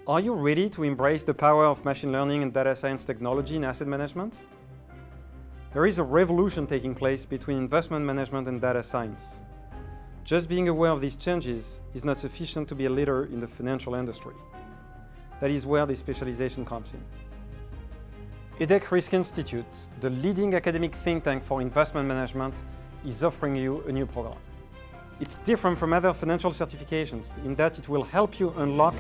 Are you ready to embrace the power of machine learning and data science technology in asset management? There is a revolution taking place between investment management and data science. Just being aware of these changes is not sufficient to be a leader in the financial industry. That is where the specialization comes in. EDHEC Risk Institute, the leading academic think tank for investment management, is offering you a new program. It's different from other financial certifications in that it will help you unlock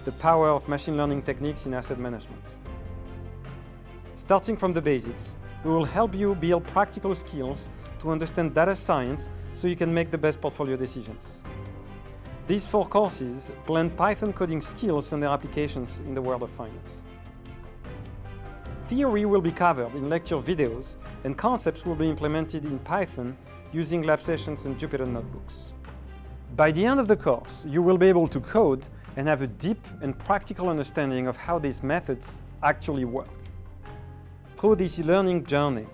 the power of machine learning techniques in asset management. Starting from the basics, we will help you build practical skills to understand data science so you can make the best portfolio decisions. These 4 courses blend Python coding skills and their applications in the world of finance. Theory will be covered in lecture videos, and concepts will be implemented in Python using lab sessions and Jupyter notebooks. By the end of the course, you will be able to code and have a deep and practical understanding of how these methods actually work. Through this learning journey,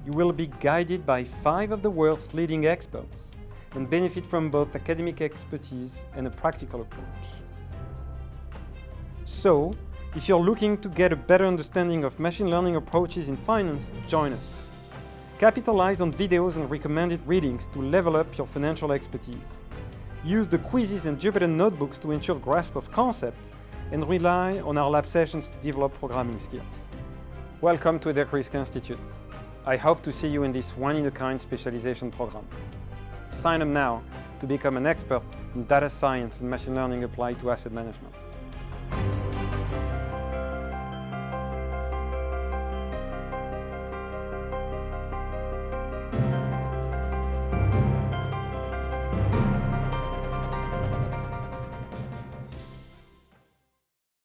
you will be guided by 5 of the world's leading experts and benefit from both academic expertise and a practical approach. So, if you're looking to get a better understanding of machine learning approaches in finance, join us. Capitalize on videos and recommended readings to level up your financial expertise. Use the quizzes and Jupyter notebooks to ensure grasp of concept, and rely on our lab sessions to develop programming skills. Welcome to EDHEC Risk Institute. I hope to see you in this one-in-a-kind specialization program. Sign up now to become an expert in data science and machine learning applied to asset management.